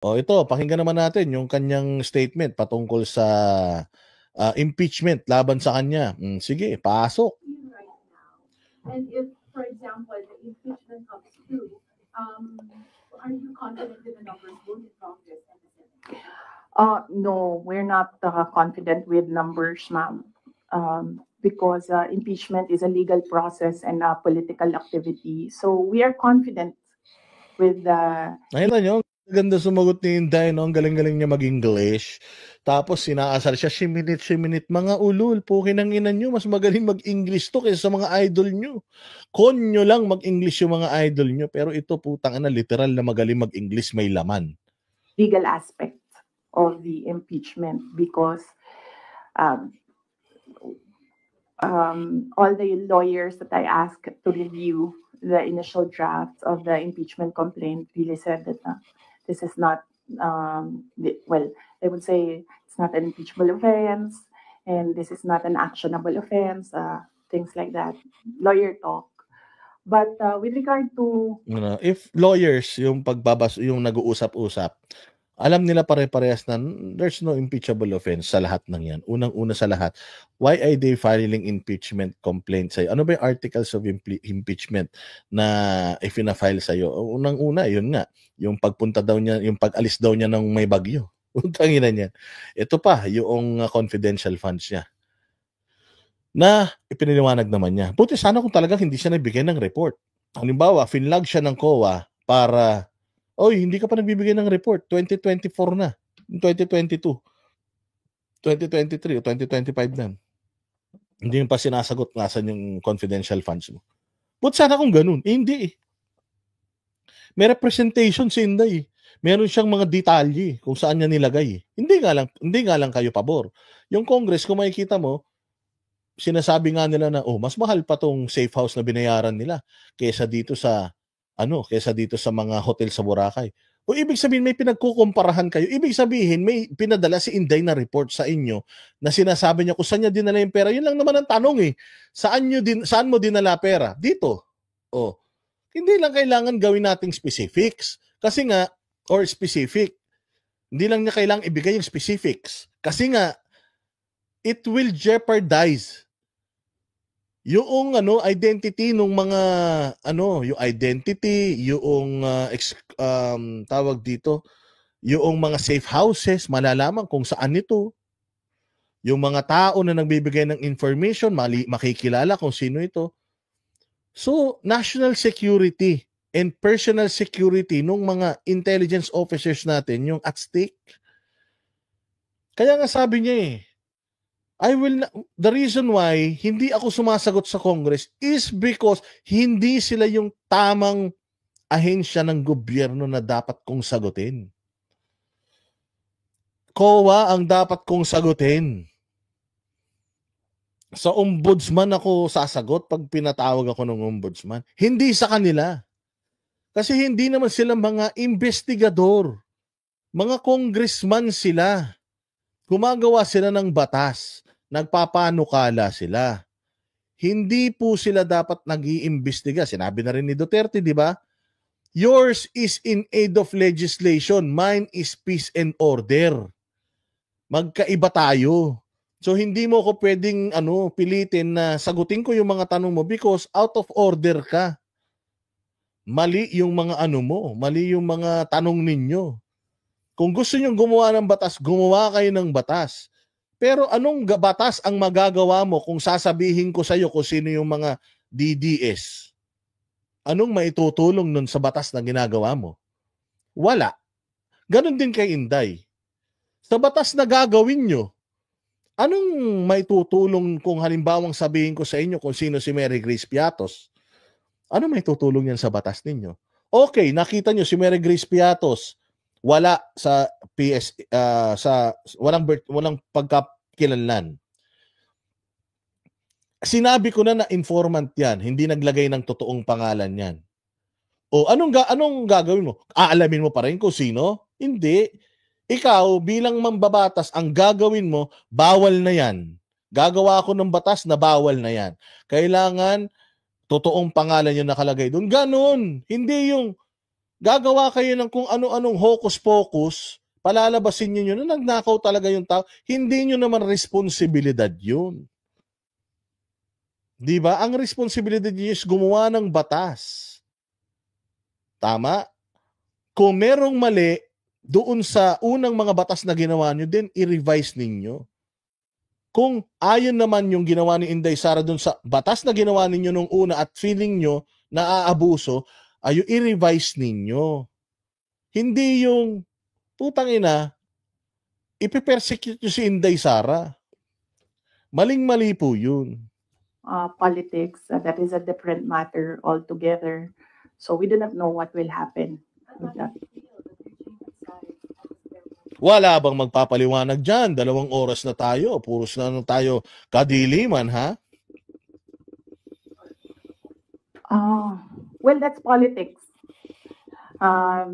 O ito, pakinggan naman natin yung kanyang statement patungkol sa impeachment laban sa kanya. Sige, pasok. Right now. And if, for example, the impeachment comes through, are you confident in the numbers both in Congress and the Senate? No, we're not confident with numbers, ma'am, because impeachment is a legal process and a political activity. So we are confident with the... Nakita nyo, ganda sumagot ni Inday, no? Ang galing-galing niya mag-English. Tapos sinaasar siya, shiminit, mga ulul, pukin ang ina nyo, mas magaling mag-English to kaysa sa mga idol nyo. Konyo lang mag-English yung mga idol nyo, pero ito putang ina, literal na magaling mag-English, may laman. Legal aspect of the impeachment because all the lawyers that I asked to review the initial draft of the impeachment complaint really said that this is not, well, they would say it's not an impeachable offense and this is not an actionable offense, things like that, lawyer talk. But with regard to... If lawyers, yung yung nag-uusap-usap, alam nila pare-parehas na there's no impeachable offense sa lahat ng yan. Unang-una sa lahat, why are they filing impeachment complaints sa'yo? Ano ba yung articles of impeachment na ifina-file sa'yo? Unang-una, yun nga, yung pagpunta daw niya, yung pag-alis daw niya ng may bagyo. Utangin na niya. Ito pa, yung confidential funds niya na ipiniliwanag naman niya. Buti sana kung talagang hindi siya nagbigay ng report. Halimbawa, finlag siya ng COA para, oy, hindi ka pa nagbibigay ng report. 2024 na. 2022. 2023 o 2025 na. Hindi yung pa sinasagot nasan yung confidential funds mo. Buti sana kung ganun. Hindi eh. May representation si Inday. Meron siyang mga detalye kung saan niya nilagay. Hindi nga lang kayo pabor. Yung Congress, kung makikita mo, sinasabi nga nila na mas mahal pa tong safe house na binayaran nila kaysa dito sa mga hotel sa Boracay. O ibig sabihin may pinagkukumparahan kayo. Ibig sabihin may pinadala si Inday na report sa inyo na sinasabi niya kung saan niya dinala yung pera. Yun lang naman ang tanong eh. Saan mo dinala pera? Dito. Hindi lang kailangan gawin nating specifics. Kasi nga, or specific. Hindi lang niya kailangan ibigay yung specifics. Kasi nga, it will jeopardize yung identity ng mga yung identity, yung tawag dito, yung mga safe houses, malalaman kung saan ito. Yung mga tao na nagbibigay ng information, makikilala kung sino ito. So, national security and personal security ng mga intelligence officers natin yung at stake. Kaya nga sabi niya the reason why hindi ako sumasagot sa Congress is because hindi sila yung tamang ahensya ng gobyerno na dapat kong sagutin. COA ang dapat kong sagutin. Sa ombudsman ako sasagot pag pinatawag ako ng ombudsman. Hindi sa kanila. Kasi hindi naman sila mga investigador. Mga congressman sila. Gumagawa sila ng batas. Nagpapanukala sila. Hindi po sila dapat nag-iimbestiga. Sinabi na rin ni Duterte, di ba? Yours is in aid of legislation. Mine is peace and order. Magkaiba tayo. So hindi mo ko pwedeng pilitin na sagutin ko yung mga tanong mo because out of order ka. Mali yung mga mali yung mga tanong ninyo. Kung gusto niyo gumawa ng batas, gumawa kayo ng batas. Pero anong batas ang magagawa mo kung sasabihin ko sa iyo kung sino yung mga DDS? Anong maitutulong nun sa batas na ginagawa mo? Wala. Ganon din kay Inday. Sa batas na gagawin nyo, anong maitutulong kung halimbawang sabihin ko sa inyo kung sino si Mary Grace Piatos? Ano maitutulong yan sa batas ninyo? Okay, nakita nyo si Mary Grace Piatos, wala sa walang pagkakilanlan. Sinabi ko na informant yan, hindi naglagay ng totoong pangalan yan. O anong gagawin mo? Aalamin mo pa rin kung sino? Hindi. Ikaw bilang mambabatas, ang gagawin mo, bawal na yan. Gagawa ako ng batas na bawal na yan. Kailangan totoong pangalan yung nakalagay doon. Ganon. Hindi yung Gagawa kayo ng kung ano-anong hocus-pocus, palalabasin niyo na nagnakaw talaga yung tao. Hindi niyo naman responsibilidad yun. Di ba? Ang responsibilidad niyo is gumawa ng batas. Tama? Kung merong mali doon sa unang mga batas na ginawa niyo, then i-revise ninyo. Kung ayon naman yung ginawa ni Inday Sara doon sa batas na ginawa ninyo nung una at feeling nyo na aabuso, ay i-revise ninyo. Hindi yung putang ina, ipipersecute nyo si Inday Sara. Maling-mali po yun. Politics, that is a different matter altogether. So we do not know what will happen with that. Wala bang magpapaliwanag dyan? 2 oras na tayo. Puros na tayo kadiliman, ha? Well, that's politics.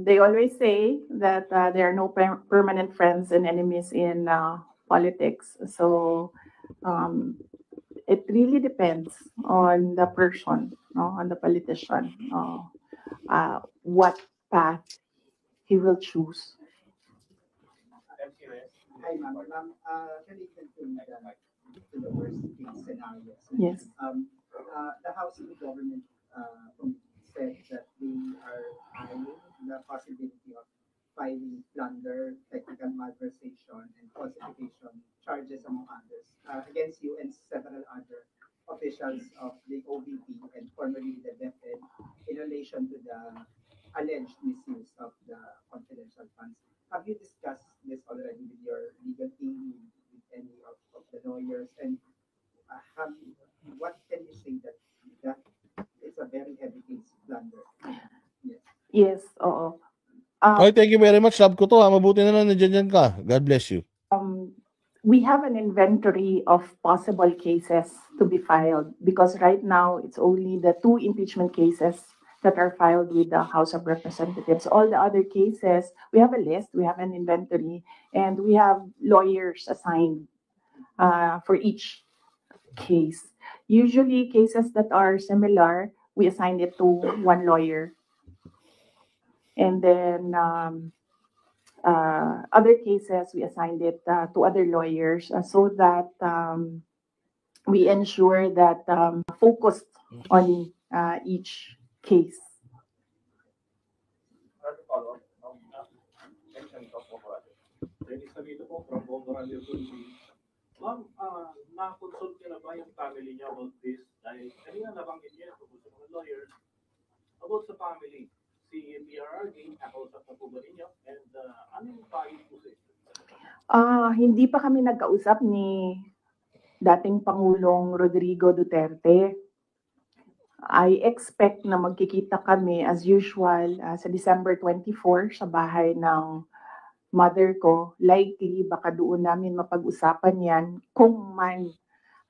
They always say that there are no permanent friends and enemies in politics. So it really depends on the person, on the politician, what path he will choose. Hi, ma'am. Related to the worst case scenarios. Yes. The House and the government said that they are eyeing the possibility of filing plunder, technical malversation, and falsification charges, among others, against you and several other officials of the OVP and formerly the DepEd in relation to the alleged misuse of the confidential funds. Have you discussed this already with your legal team, with any of the lawyers, and what can you say that it's a very heavy case plunder? Yes. Yes, oo. Okay, thank you very much. Love ko to, ha? Mabuti na lang nandiyan ka. God bless you. We have an inventory of possible cases to be filed because right now it's only the 2 impeachment cases that are filed with the House of Representatives. All the other cases, we have a list, we have an inventory, and we have lawyers assigned for each case. Usually cases that are similar, we assign it to 1 lawyer. And then other cases, we assigned it to other lawyers so that we ensure that focused on each case. Ma'am, na-consult niyo na ba yung family niya about this? Dahil kanina nabanggit niya tungkol sa mga lawyers about sa family. Si PRRD, nakausap na po ba ninyo? And ano yung payo po sa ito? Hindi pa kami nagkausap ni dating Pangulong Rodrigo Duterte. I expect na magkikita kami as usual sa December 24 sa bahay ng mother ko. Likely, baka doon namin mapag-usapan yan kung man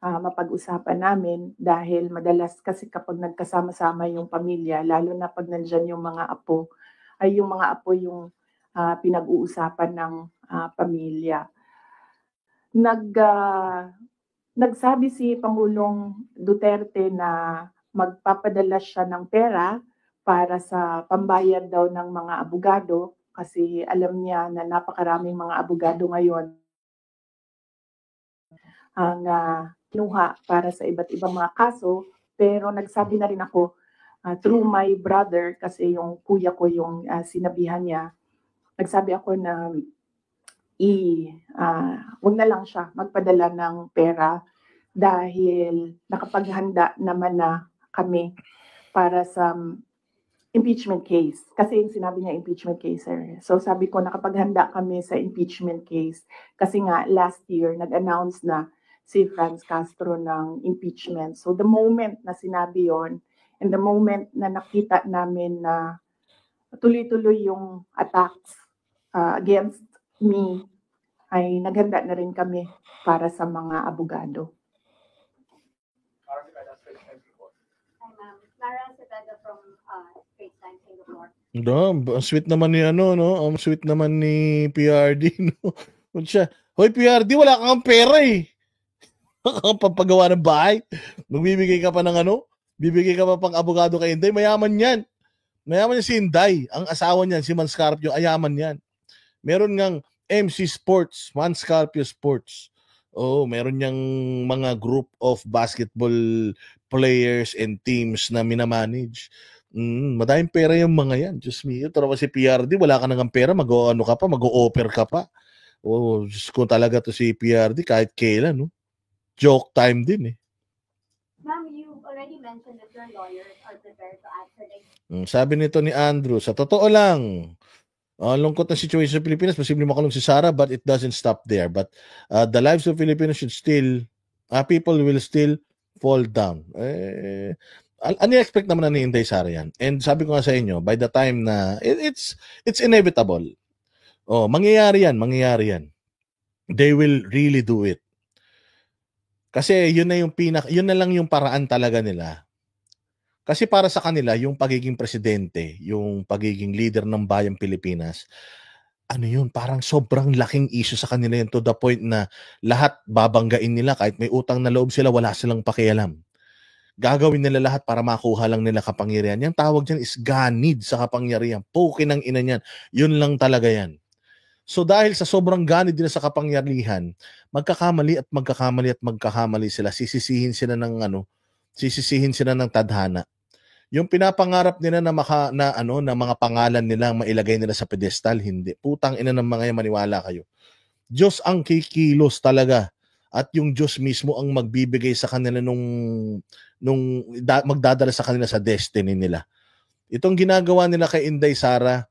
mapag-usapan namin dahil madalas kasi kapag nagkasama-sama yung pamilya, lalo na pag nandyan yung mga apo, ay yung mga apo yung pinag-uusapan ng pamilya. Nagsabi si Pangulong Duterte na magpapadala siya ng pera para sa pambayad daw ng mga abogado kasi alam niya na napakaraming mga abogado ngayon ang kinuha para sa iba't ibang mga kaso. Pero nagsabi na rin ako through my brother kasi yung kuya ko yung sinabihan niya. Nagsabi ako na wag na lang siya magpadala ng pera dahil nakapaghanda naman na kami para sa impeachment case. Kasi yung sinabi niya impeachment case, sir. So sabi ko nakapaghanda kami sa impeachment case kasi nga last year nag-announce na si Franz Castro ng impeachment. So the moment na sinabi yon and the moment na nakita namin na tuloy-tuloy yung attacks against me, ay naghanda na rin kami para sa mga abogado. Lara Cepeda from Straits Times, Singapore. Ang sweet naman ni Ang sweet naman ni PRD, no? Hoy PRD, wala kang pera eh. Papagawa ng bahay. Magbibigay ka pa ng bibigay ka pa pang abogado kay Inday, mayaman yan. Mayaman niya si Inday. Ang asawa niyan, si Manscarpio, ayaman yan. Meron ngang MC Sports, Manscarpio Sports. Oh, meron niyang mga group of basketball players and teams na minamanage. Madaming pera yung mga yan. Diyos me, pero kasi PRD, wala ka nang pera, mag-o-ano ka pa, mag-o-offer ka pa. Oh, Diyos ko talaga to si PRD kahit kailan, no? Joke time din eh. Ma'am, you already mentioned that your lawyers are prepared to answer the Sabi nito ni Andrew, sa totoo lang, lungkot na situation sa Pilipinas, posibleng makulong si Sara, but it doesn't stop there. But the lives of Filipinos should still, people will still fall down. Ano expect naman na ni Inday Sara yan? And sabi ko nga sa inyo, by the time na, it's inevitable. Mangyayari yan. They will really do it. Kasi yun na lang yung paraan talaga nila. Kasi para sa kanila, yung pagiging presidente, yung pagiging leader ng bayang Pilipinas, parang sobrang laking issue sa kanila yun to the point na lahat babanggain nila kahit may utang na loob sila, wala silang pakialam. Gagawin nila lahat para makuha lang nila kapangyarihan. Yung tawag dyan is ganid sa kapangyarihan. Pukin ng ina niyan. Yun lang talaga yan. So dahil sa sobrang ganid nila sa kapangyarihan, magkakamali sila. Sisisihin sila ng tadhana. Yung pinapangarap nila na mga pangalan nila mailagay nila sa pedestal, hindi. Putang ina ng mga yan, maniwala kayo. Diyos ang kikilos talaga. At yung Diyos mismo ang magbibigay sa kanila magdadala sa kanila sa destiny nila. Itong ginagawa nila kay Inday Sara,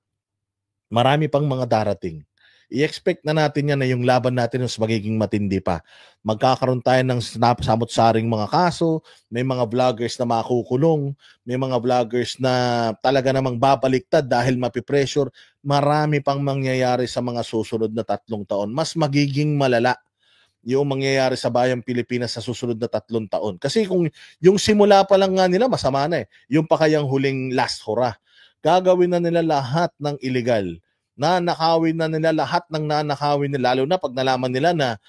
marami pang mga darating. I-expect na natin yan na yung laban natin mas magiging matindi pa. Magkakaroon tayo ng samot-saring mga kaso, may mga vloggers na makukulong, may mga vloggers na talaga namang babaliktad dahil mapipressure. Marami pang mangyayari sa mga susunod na 3 taon. Mas magiging malala yung mangyayari sa bayang Pilipinas sa susunod na 3 taon. Kasi kung yung simula pa lang nga nila, masama na eh. Yung pa kayang huling last hurrah. Gagawin na nila lahat ng illegal. Nanakawin na nila lahat ng nanakawin nila, lalo na pag nalaman nila na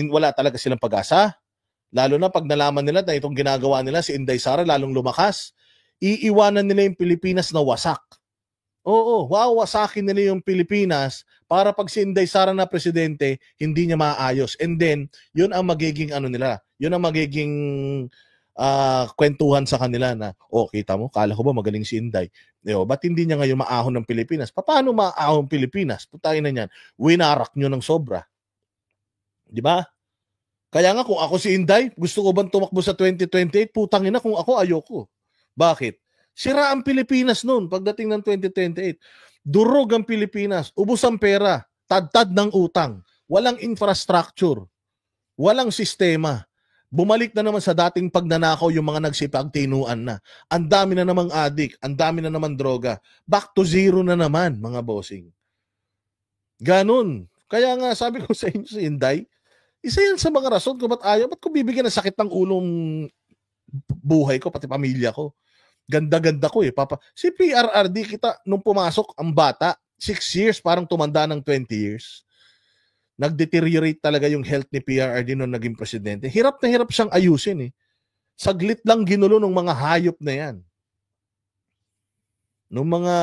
wala talaga silang pag-asa, lalo na pag nalaman nila na itong ginagawa nila si Inday Sara lalong lumakas, iiwanan nila yung Pilipinas na wasak. Wawasakin nila yung Pilipinas para pag si Inday Sara na presidente, hindi niya maayos. And then, yun ang magiging yun ang magiging kwentuhan sa kanila na, kita mo, kala ko ba magaling si Inday? Ba't hindi niya ngayon maahon ng Pilipinas? Paano maahon ng Pilipinas? Putayin na niyan. Winarak nyo ng sobra. Di ba? Kaya nga kung ako si Inday, gusto ko bang tumakbo sa 2028? Putangin na kung ako, ayoko. Bakit? Sira ang Pilipinas noon pagdating ng 2028. Durog ang Pilipinas. Ubos ang pera. Tad-tad ng utang. Walang infrastructure. Walang sistema. Bumalik na naman sa dating pagnanakaw yung mga nagsipagtinuan na. Ang dami na namang adik, ang dami na naman droga. Back to zero na naman, mga bossing. Ganon. Kaya nga sabi ko sa inyo si Inday, isa yan sa mga rason ko ba't ko bibigyan ng sakit ng ulong buhay ko, pati pamilya ko. Ganda-ganda ko eh. Si PRRD kita, nung pumasok ang bata, 6 years, parang tumanda ng 20 years. Nag-deteriorate talaga yung health ni PRRD nung naging presidente. Hirap na hirap siyang ayusin eh. Saglit lang ginulo ng mga hayop na yan. Nung mga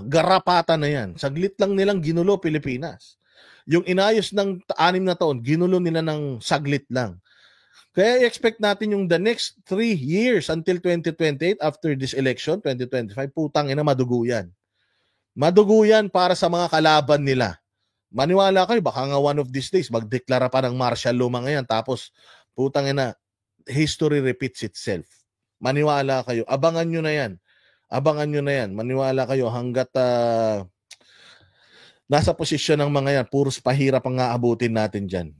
garapata na yan. Saglit lang nilang ginulo Pilipinas. Yung inayos ng 6 na taon, ginulo nila ng saglit lang. Kaya i-expect natin yung the next 3 years until 2028 after this election, 2025, putang ina, madugo yan. Madugo yan para sa mga kalaban nila. Maniwala kayo, baka nga one of these days, magdeklara pa ng martial law mga yan, tapos, putang ina, history repeats itself. Maniwala kayo, abangan nyo na yan. Maniwala kayo, hanggat nasa posisyon ng mga yan, puros pahirap ang aabutin natin dyan.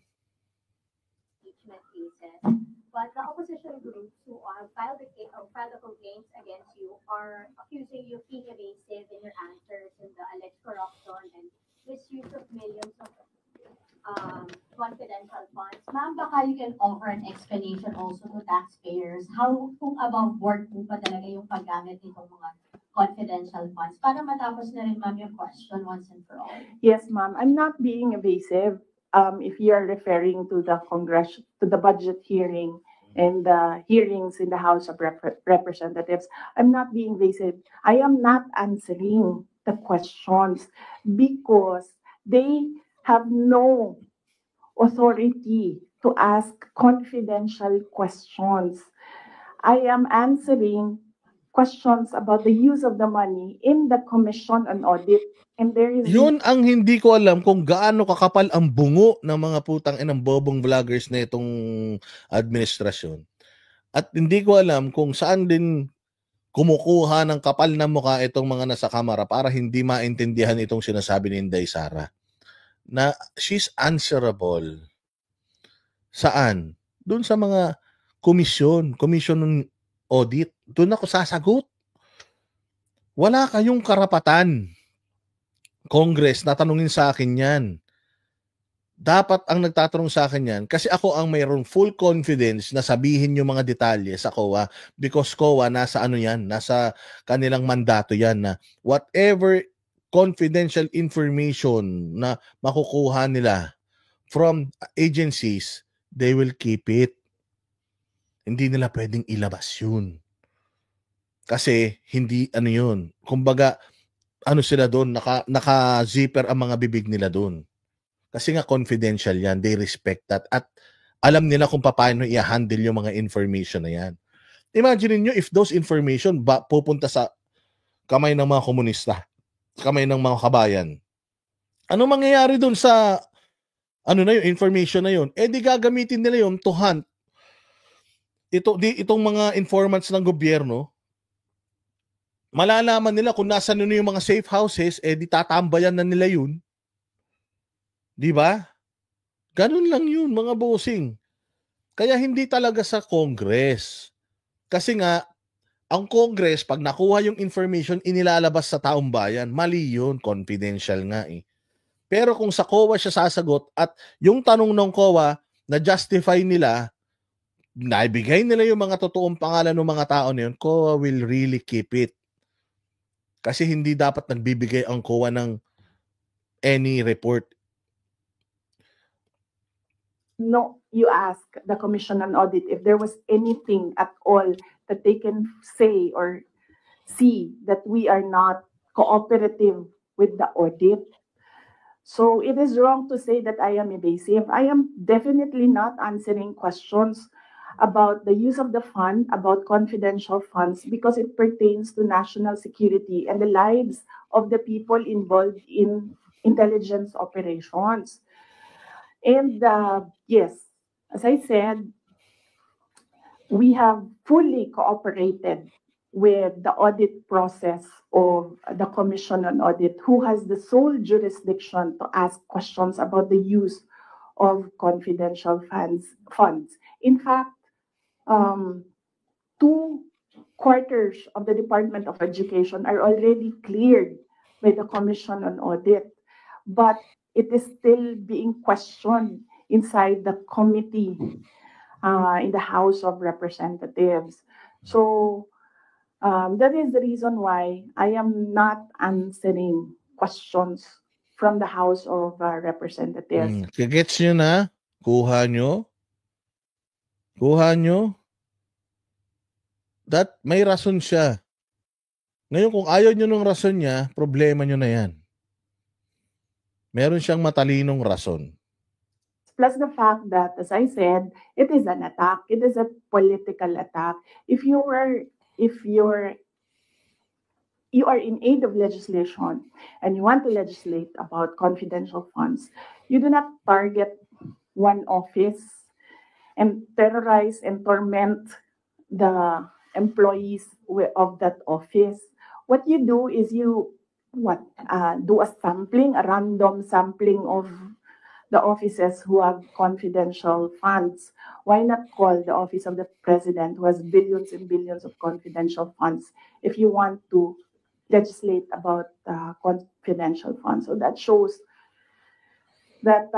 But the opposition groups who filed the complaints against you are accusing you of being evasive in your answers and the alleged corruption and misuse of millions of confidential funds. Ma'am, baka you can offer an explanation also to taxpayers how kung above board po pa talaga yung paggamit nitong mga confidential funds para matapos na rin, ma'am, yung question once and for all. Yes, ma'am. I'm not being evasive. If you are referring to the budget hearing and the hearings in the House of Representatives. I'm not being evasive. I am not answering the questions because they have no authority to ask confidential questions. I am answering questions about the use of the money in the Commission on Audit. And there is Yun ang hindi ko alam kung gaano kakapal ang bungo ng mga putang inang bobong vloggers na itong administrasyon. At hindi ko alam kung saan din kumukuha ng kapal na mukha itong mga nasa kamera para hindi maintindihan itong sinasabi ni Inday Sara. Na she's answerable. Saan? Doon sa mga komisyon ng audit. Doon ako sasagot. Wala kayong karapatan, Congress, na tanungin sa akin yan. Dapat ang nagtatanong sa akin yan, kasi ako ang mayroong full confidence na sabihin yung mga detalye sa COA because COA nasa ano yan, nasa kanilang mandato yan na whatever confidential information na makukuha nila from agencies, they will keep it. Hindi nila pwedeng ilabas yun. Kasi hindi ano yun. Kumbaga, ano sila doon, naka-zipper ang mga bibig nila doon. Kasi nga confidential yan. They respect that. At alam nila kung paano i-handle yung mga information na yan. Imagine niyo if those information pupunta sa kamay ng mga komunista, kamay ng mga kabayan. Ano mangyayari doon sa ano na yun, information na yun? Eh di gagamitin nila yun to hunt itong mga informants ng gobyerno. Malalaman nila kung nasa nyo yung mga safe houses, eh di tatambayan na nila yun. Di ba? Ganun lang yun, mga bossing. Kaya hindi talaga sa Congress. Kasi nga, ang Congress, pag nakuha yung information, inilalabas sa taong bayan. Mali yun, confidential nga eh. Pero kung sa COA siya sasagot at yung tanong ng COA na justify nila, naibigay nila yung mga totoong pangalan ng mga tao na yun, COA will really keep it. Kasi hindi dapat nagbibigay ang COA ng any report. No, you ask the Commission on Audit if there was anything at all that they can say or see that we are not cooperative with the audit. So it is wrong to say that I am evasive. I am definitely not answering questions about the use of the fund, about confidential funds, because it pertains to national security and the lives of the people involved in intelligence operations. And yes, as I said, we have fully cooperated with the audit process of the Commission on Audit, who has the sole jurisdiction to ask questions about the use of confidential funds. In fact, 2/4 of the Department of Education are already cleared by the Commission on Audit, but it is still being questioned inside the committee in the House of Representatives. So that is the reason why I am not answering questions from the House of Representatives. Gets nyo na? Kuha nyo? Kuha nyo? That may rason siya. Ngayon, kung ayaw nyo ng rason niya, problema nyo na yan. Meron siyang matalinong rason. Plus the fact that, as I said, it is an attack. It is a political attack. If you are in aid of legislation and you want to legislate about confidential funds, you do not target one office and terrorize and torment the employees of that office. What you do is you do a random sampling of the offices who have confidential funds. Why not call the office of the president, who has billions and billions of confidential funds, if you want to legislate about confidential funds? So that shows that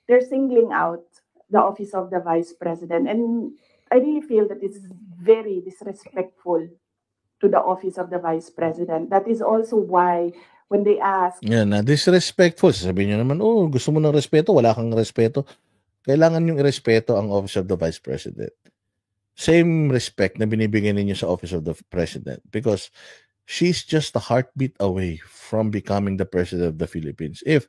they're singling out the office of the vice president. And I really feel that it's very disrespectful to the office of the vice president. That is also why when they ask... Yan na, disrespectful. Sabihin nyo naman, oh, gusto mo ng respeto, wala kang respeto. Kailangan yung irespeto ang office of the vice president. same respect na binibigyan ninyo sa Office of the President because she's just a heartbeat away from becoming the President of the Philippines. If,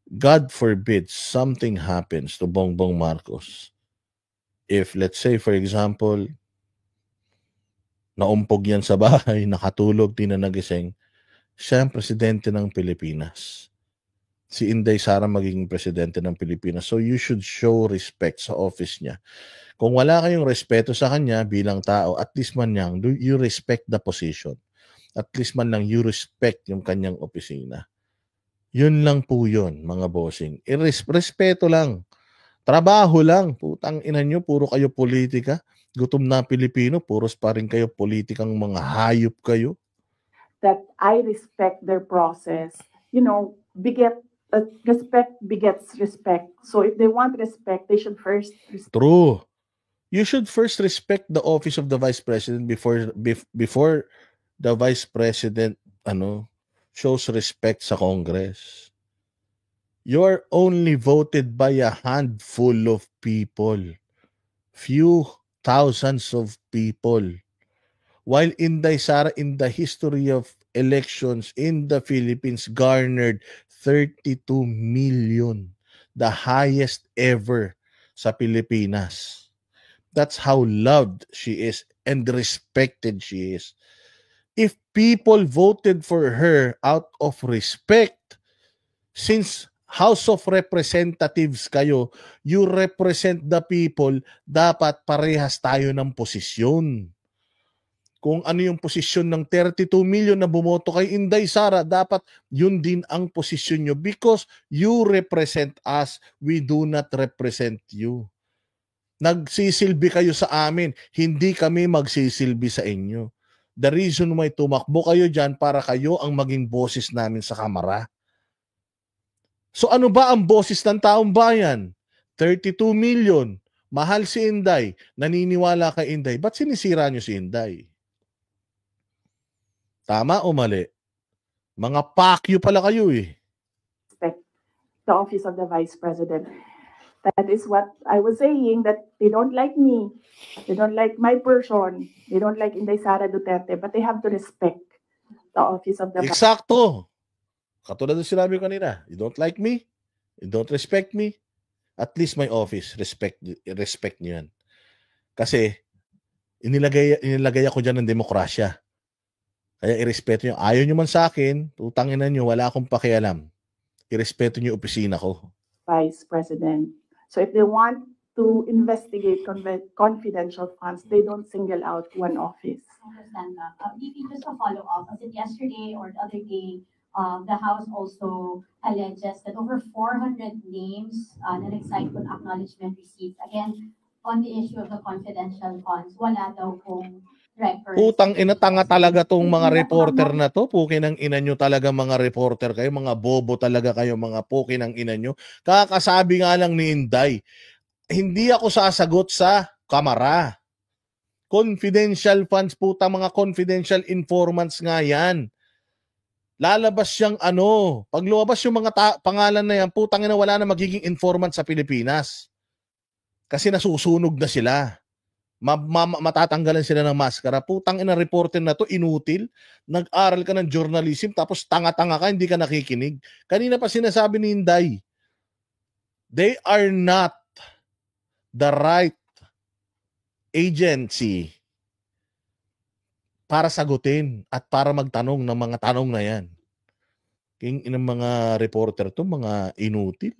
God forbid, something happens to Bongbong Marcos, if, let's say, for example, naumpog yan sa bahay, nakatulog, di na nagising, siya ang presidente ng Pilipinas. Si Inday Sara magiging presidente ng Pilipinas. So you should show respect sa office niya. Kung wala kayong respeto sa kanya bilang tao, at least man lang, you respect the position. At least man lang, you respect yung kanyang opisina. Yun lang po yun, mga bossing. Respeto lang. Trabaho lang. Putang ina nyo, puro kayo politika. Gutom na Pilipino, puros pa rin kayo politikang mga hayop kayo. That I respect their process. You know, respect begets respect. So if they want respect, they should first respect. True. You should first respect the office of the Vice President before the Vice President shows respect sa Congress. You are only voted by a handful of people. Few thousands of people. While Inday Sara in the history of elections in the Philippines garnered 32 million, the highest ever sa Pilipinas. That's how loved she is and respected she is. If people voted for her out of respect, since House of Representatives kayo, you represent the people, dapat parehas tayo ng posisyon. Kung ano yung posisyon ng 32 million na bumoto kay Inday Sara, dapat yun din ang posisyon nyo because you represent us, we do not represent you. Nagsisilbi kayo sa amin, hindi kami magsisilbi sa inyo. The reason why tumakbo kayo dyan para kayo ang maging boses namin sa Kamara. So ano ba ang boses ng taong bayan? 32 million. Mahal si Inday. Naniniwala kay Inday. Ba't sinisira nyo si Inday? Tama o mali? Mga pakyo pala kayo eh. Respect the office of the Vice President. That is what I was saying, that they don't like me. They don't like my person. They don't like Inday Sara Duterte, but they have to respect the office of the Vice. Eksakto. Katulad ng sinabi ko kanina, you don't like me, you don't respect me, at least my office, respect niyo yan. Kasi, inilagay ako dyan ng demokrasya. Kaya irespeto nyo. Ayaw nyo man sa akin, utanginan nyo, wala akong pakialam. Irespeto nyo yung opisina ko. Vice President. So if they want to investigate confidential funds, they don't single out one office. I understand that. DP, just a follow-up. Was it yesterday or the other day, the House also alleges that over 400 names na nag-cite with acknowledgement receipts. Again, on the issue of the confidential funds, wala daw kung records. Putang ina, tanga talaga tong mga reporter na to. Pukin ang ina nyo talaga mga reporter kayo. Mga bobo talaga kayo, mga pukin ang ina nyo. Kakasabi nga lang ni Inday, hindi ako sasagot sa Kamara. Confidential funds, puta, mga confidential informants nga yan. Lalabas siyang pag lumabas yung mga pangalan na yan, putang ina, wala na magiging informant sa Pilipinas. Kasi nasusunog na sila. Matatanggalan sila ng maskara. Putang ina, reporter na to, inutil. Nag-aral ka ng journalism, tapos tanga-tanga ka, hindi ka nakikinig. Kanina pa sinasabi ni Inday, they are not the right agency para sagutin at para magtanong ng mga tanong na yan. King inang mga reporter to, mga inutil.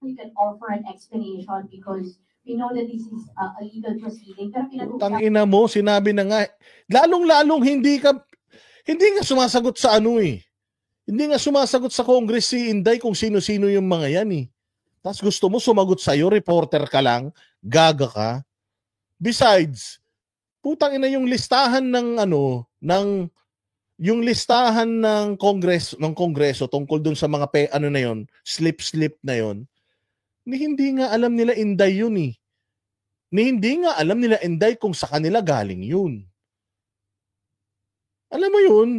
You can offer an explanation because we know that this is a legal proceeding. Pero Putang ina mo, sinabi na nga. Lalong-lalong hindi nga sumasagot sa Hindi nga sumasagot sa Congress si Inday kung sino-sino yung mga yan eh. Tapos gusto mo sumagot sa'yo, reporter ka lang, gaga ka. Besides, putang ina yung listahan yung listahan ng Kongreso tungkol dun sa mga slip na yon. Hindi nga alam nila Inday yun eh. Hindi nga alam nila Inday kung sa kanila galing yun. Alam mo yun?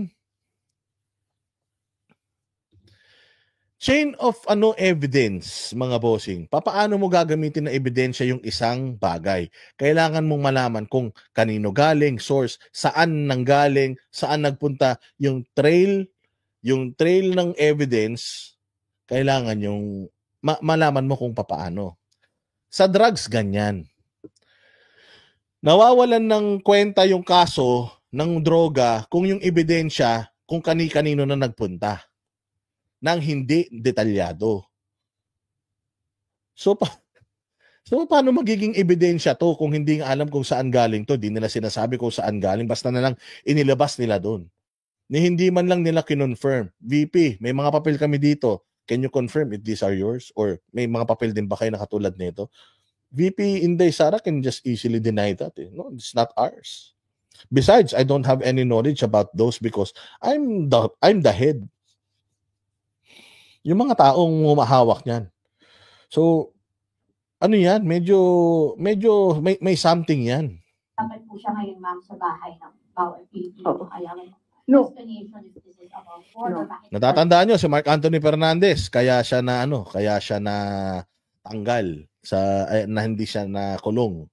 Chain of evidence, mga bossing. Papaano mo gagamitin na ebidensya yung isang bagay? Kailangan mong malaman kung kanino galing, source, saan nanggaling, saan nagpunta yung trail ng evidence. Kailangan yung malaman mo kung papaano. Sa drugs, ganyan. Nawawalan ng kwenta yung kaso ng droga kung yung ebidensya kung kani-kanino na nagpunta nang hindi detalyado. So paano magiging ebidensya to kung hindi nga alam kung saan galing to? Di nila sinasabi kung saan galing, basta na lang inilabas nila doon. Hindi man lang nila kinonfirm. VP, may mga papel kami dito. Can you confirm if these are yours? Or may mga papel din ba kayo na katulad nito? VP Inday Sara can just easily deny that. No, it's not ours. Besides, I don't have any knowledge about those because I'm the head. Yung mga taong humahawak niyan. So, ano yan? Medyo may something yan. Dapat po siya ngayon, ma'am, sa bahay ng bawat Pilipino. Kaya No. explanation is this is about order. Bakit Natatandaan nyo si Mark Anthony Fernandez, kaya siya na tanggal na hindi siya na kulong.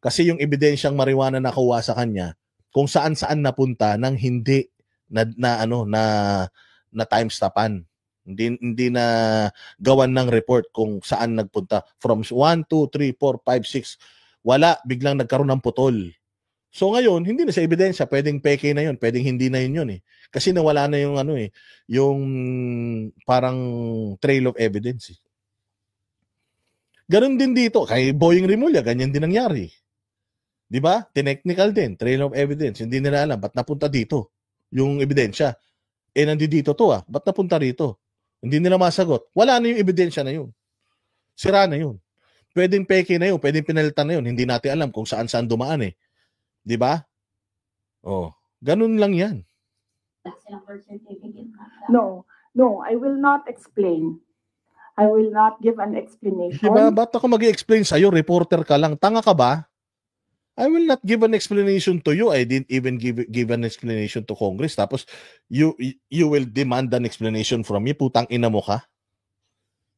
Kasi yung ebidensyang marijuana na nakuha sa kanya, kung saan-saan napunta nang hindi na time stopan. Hindi na gawan ng report kung saan nagpunta. From 1, 2, 3, 4, 5, 6, wala, biglang nagkaroon ng putol. So ngayon, hindi na sa ebidensya, pwedeng peke na yun, pwedeng hindi na yun eh. Kasi nawala na yung yung parang trail of evidence. Ganon din dito, kay Boying Rimulya, ganyan din nangyari. Di ba? Technical din, trail of evidence. Hindi nila alam, ba't napunta dito yung ebidensya? Nandito to ba't napunta rito? Hindi nila masagot. Wala na yung ebidensya na yun. Sira na yun. Pwedeng peke na yun, pwedeng pinalitan na yun. Hindi natin alam kung saan-saan dumaan eh. Di ba? Ganun lang yan. silang birth certificate? No, I will not explain. I will not give an explanation. Diba? Ba't ako mag-i-explain sa'yo? Reporter ka lang. Tanga ka ba? I will not give an explanation to you. I didn't even give an explanation to Congress. Tapos, you will demand an explanation from me. Putang ina mo ka?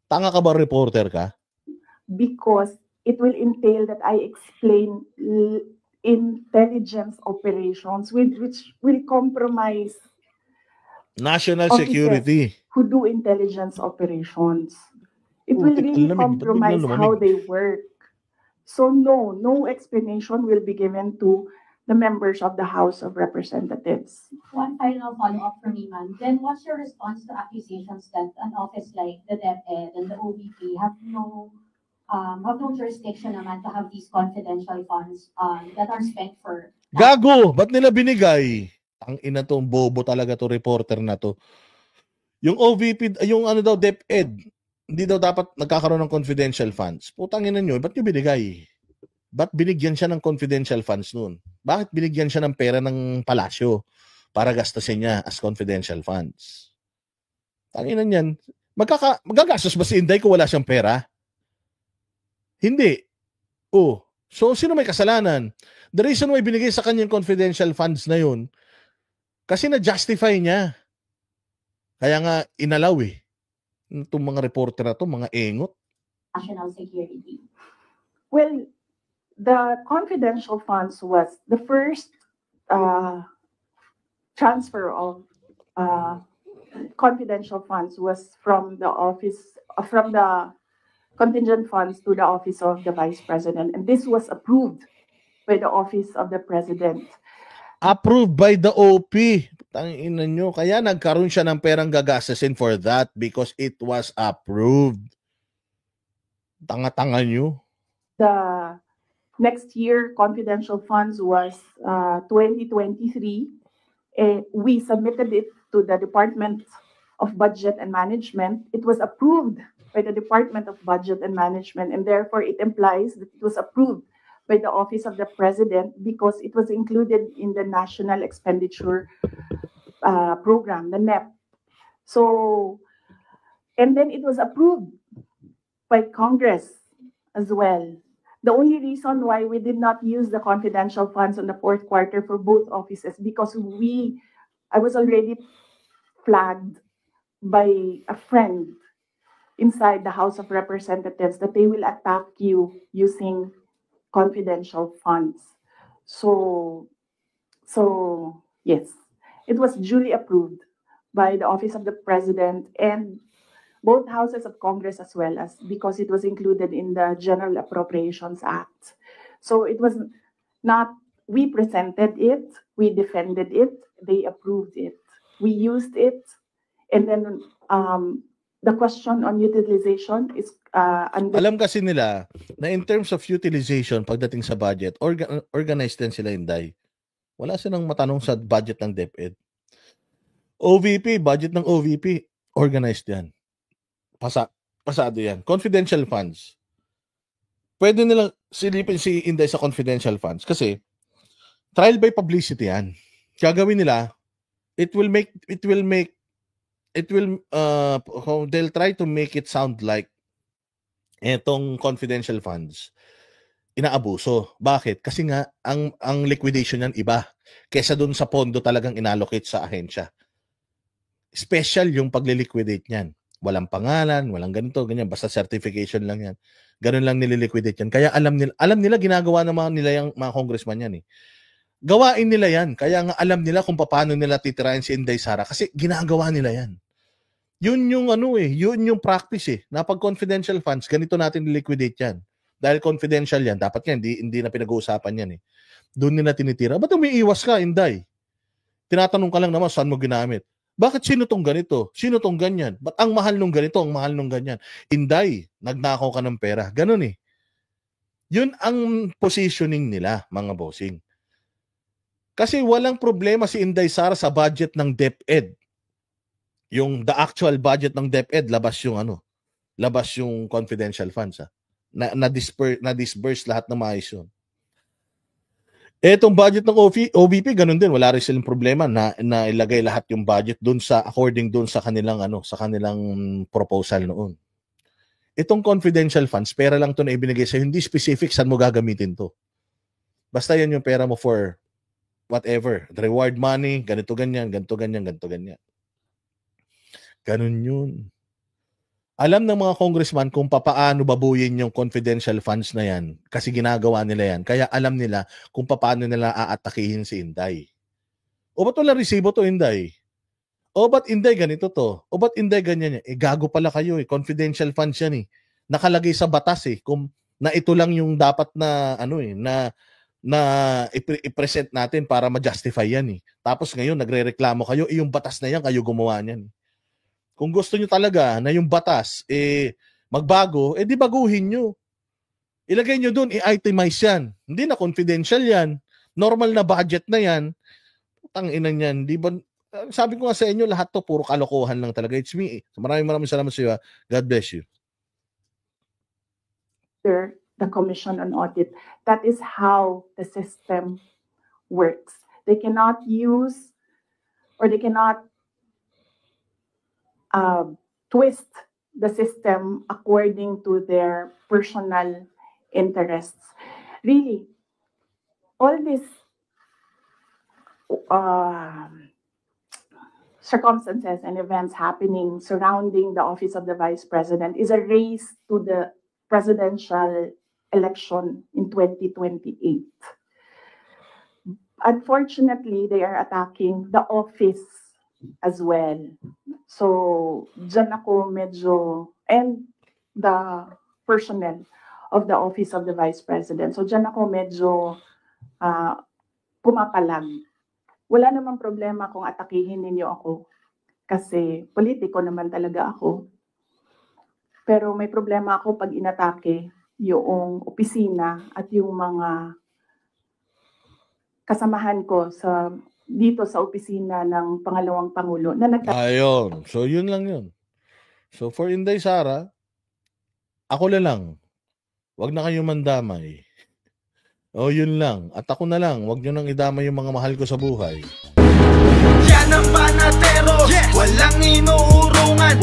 Tanga ka ba, reporter ka? Because it will entail that I explain intelligence operations which will compromise National security. who do intelligence operations. It will really compromise how they work. So no explanation will be given to the members of the House of Representatives. One final follow-up from me, ma'am. Then what's your response to accusations that an office like the DepEd and the OVP have no jurisdiction naman to have these confidential funds that are spent for... Gago! Ba't nila binigay? Ang ina tong bobo talaga to reporter na to. Yung OVP, yung DepEd, hindi daw dapat nagkakaroon ng confidential funds. Putang ina nyo, ba't nyo binigay? Ba't binigyan siya ng confidential funds noon? Bakit binigyan siya ng pera ng palasyo para gastusin niya as confidential funds? Tanginan yan. Magagastos ba si Inday kung wala siyang pera? Hindi. So sino may kasalanan? The reason why binigay sa kanyang confidential funds na yun, kasi na-justify niya. Kaya nga inalaw itong mga reporter na to, mga engot. National security. Well, the confidential funds was the first transfer of confidential funds was from the office, from the contingent funds to the office of the Vice President. And this was approved by the office of the President. Approved by the OP. Tangina nyo. Kaya nagkaroon siya ng perang gagasasin for that because it was approved. Tanga-tanga nyo. The next year, confidential funds was 2023. We submitted it to the Department of Budget and Management. It was approved by the Department of Budget and Management, and therefore it implies that it was approved by the Office of the President because it was included in the National Expenditure Program, the NEP. So, and then it was approved by Congress as well. The only reason why we did not use the confidential funds in the fourth quarter for both offices because I was already flagged by a friend inside the House of Representatives that they will attack you using confidential funds. So yes, it was duly approved by the Office of the President and both houses of Congress, as well as because it was included in the General Appropriations Act. So it was not, we presented it, we defended it, they approved it, we used it, and then the question on utilization is Alam kasi nila na in terms of utilization pagdating sa budget, organized din sila, Inday. Wala silang matanong sa budget ng DepEd. OVP, budget ng OVP, organized yan. Pasado yan. Confidential funds. Pwede nilang silipin si Inday sa confidential funds kasi trial by publicity yan. Gagawin nila, they'll try to make it sound like etong confidential funds inaabuso. Bakit? Kasi nga ang liquidation niyan iba kaysa dun sa pondo talagang inallocate sa ahensya. Special yung pagliliquidate niyan. Walang pangalan, walang ganito, ganyan, basta certification lang yan. Ganun lang nililiquidate yan. Kaya alam nila ginagawa ng nila yung mga congressman yan eh. Gawain nila yan. Kaya nga alam nila kung paano nila titirahin si Inday Sara kasi ginagawa nila yan. Yun yung yun yung practice eh. Na pag confidential funds, ganito natin niliquidate yan. Dahil confidential yan, dapat yan, hindi na pinag-uusapan yan eh. Doon nila tinitira. Ba't umiiwas ka, Inday? Tinatanong ka lang naman saan mo ginamit. Bakit sino tong ganito? Sino tong ganyan? Ba't ang mahal nung ganito, ang mahal nung ganyan? Inday, nagnakaw ka ng pera. Ganun eh. Yun ang positioning nila, mga bossing. Kasi walang problema si Inday Sara sa budget ng DepEd. Yung the actual budget ng DepEd, labas yung confidential funds. Na-disburse lahat ng maayos yun. Etong budget ng OVP, ganun din, wala rin silang problema na ilagay lahat yung budget doon according doon sa kanilang proposal noon. Itong confidential funds, pera lang to na ibinigay sa hindi specific saan mo gagamitin to. Basta yan yung pera mo for whatever, reward money, ganito ganyan, ganito ganyan, ganito ganyan. Ganun yun. Alam ng mga congressman kung paano babuyin yung confidential funds na yan kasi ginagawa nila yan. Kaya alam nila kung paano nila aatakihin si Inday. O ba't wala resibo to, Inday? O ba't Inday ganito to? O ba't Inday ganyan yan? Gago pala kayo eh. Confidential funds yan eh. Nakalagay sa batas eh. Na ito lang yung dapat na na i-present natin para ma-justify yan eh. Tapos ngayon nagrereklamo kayo, yung batas na yan, kayo gumawa niyan. Kung gusto nyo talaga na yung batas magbago, di baguhin nyo. Ilagay nyo dun, i-itemize yan. Hindi na confidential yan. Normal na budget na yan. Tang-inan yan. Di ba? Sabi ko nga sa inyo, lahat to puro kalokohan lang talaga. It's me. Maraming salamat sa iyo. God bless you. The Commission on Audit. That is how the system works. They cannot use or they cannot twist the system according to their personal interests. Really, all these circumstances and events happening surrounding the office of the Vice President is a race to the presidential election in 2028. Unfortunately, they are attacking the office as well. So, dyan ako medyo, and the personnel of the Office of the Vice President. So, dyan ako medyo pumapalag. Wala namang problema kung atakihin ninyo ako. Kasi politiko naman talaga ako. Pero may problema ako pag inatake yung opisina at yung mga kasamahan ko dito sa opisina ng pangalawang Pangulo na Ayun. So, yun lang yun. So, for Inday Sara, ako na lang. Wag na kayong mandamay. O, yun lang. At ako na lang. Wag nyo nang idamay yung mga mahal ko sa buhay. Yan ang panatero, walang inuurungan.